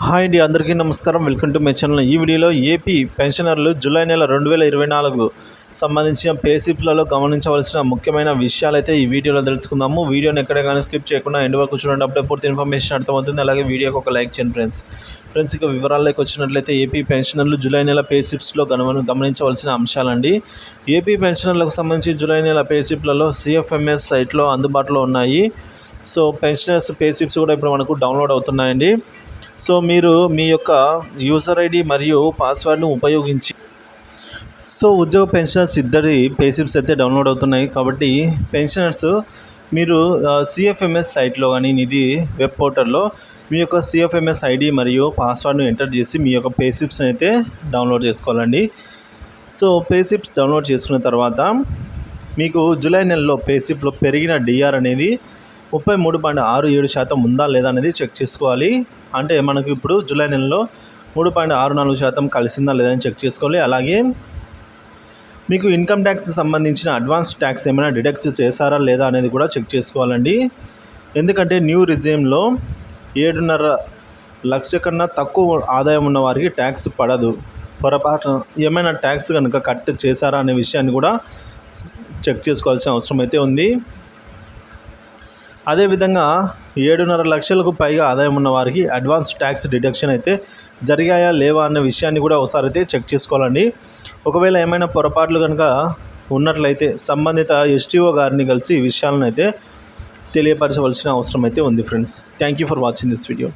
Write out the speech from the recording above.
Hi అండి, అందరికీ నమస్కారం. Welcome to my channel. ఈ వీడియోలో ఏపీ పెన్షనర్లు జూలై నెల 2024 సంబంధించిన పే స్లిప్లలో గమనించవలసిన ముఖ్యమైన విషయాలైతే ఈ వీడియోలో తెలుసుకుందాము. వీడియోని ఎక్కడ కానీ స్కిప్ చేయకుండా ఎండ్ వరకు చూడండి. అప్పుడే పూర్తి ఇన్ఫర్మేషన్ అర్థమవుతుంది. అలాగే వీడియోకి ఒక లైక్ చేయండి ఫ్రెండ్స్. ఇక వివరాల్లోకి వచ్చినట్లయితే ఏపీ పెన్షనర్లు జూలై నెల పే స్లిప్స్లో గమనించవలసిన అంశాలండి. ఏపీ పెన్షనర్లకు సంబంధించి జూలై నెల పే స్లిప్లలో సిఎఫ్ఎంఎస్ సైట్లో అందుబాటులో ఉన్నాయి. సో పెన్షనర్స్ పే స్లిప్స్ కూడా ఇప్పుడు మనకు డౌన్లోడ్ అవుతున్నాయండి. సో మీరు మీ యొక్క యూజర్ ఐడి మరియు పాస్వర్డ్ను ఉపయోగించి ఉద్యోగ పెన్షనర్స్ ఇద్దరి పే స్లిప్స్ అయితే డౌన్లోడ్ అవుతున్నాయి. కాబట్టి పెన్షనర్స్ మీరు సిఎఫ్ఎంఎస్ సైట్లో కానీ ఇది వెబ్ పోర్టల్లో మీ యొక్క సిఎఫ్ఎంఎస్ ఐడి మరియు పాస్వర్డ్ను ఎంటర్ చేసి మీ యొక్క పే స్లిప్స్ అయితే డౌన్లోడ్ చేసుకోవాలండి. సో పే స్లిప్స్ డౌన్లోడ్ చేసుకున్న తర్వాత మీకు జూలై నెలలో పే స్లిప్లో పెరిగిన డిఆర్ అనేది 33.67% ఉందా లేదా అనేది చెక్ చేసుకోవాలి. అంటే మనకు ఇప్పుడు జూలై నెలలో 3.64% కలిసిందా లేదా అని చెక్ చేసుకోవాలి. అలాగే మీకు ఇన్కమ్ ట్యాక్స్ సంబంధించిన అడ్వాన్స్ ట్యాక్స్ ఏమైనా డిడక్ట్ చేశారా లేదా అనేది కూడా చెక్ చేసుకోవాలండి. ఎందుకంటే న్యూ రిజిమ్లో 7.5 లక్షల కన్నా తక్కువ ఆదాయం ఉన్న వారికి ట్యాక్స్ పడదు. పొరపాటు ఏమైనా ట్యాక్స్ కనుక కట్ చేశారా అనే విషయాన్ని కూడా చెక్ చేసుకోవాల్సిన అవసరం అయితే ఉంది. అదేవిధంగా 7.5 లక్షలకు పైగా ఆదాయం ఉన్న వారికి అడ్వాన్స్ ట్యాక్స్ డిడక్షన్ అయితే జరిగాయా లేవా అన్న విషయాన్ని కూడా ఒకసారి అయితే చెక్ చేసుకోవాలండి. ఒకవేళ ఏమైనా పొరపాట్లు కనుక ఉన్నట్లయితే సంబంధిత ఎస్టీఓ గారిని కలిసి ఈ విషయాలను అయితే తెలియపరచవలసిన అవసరం అయితే ఉంది friends. Thank you for watching this video.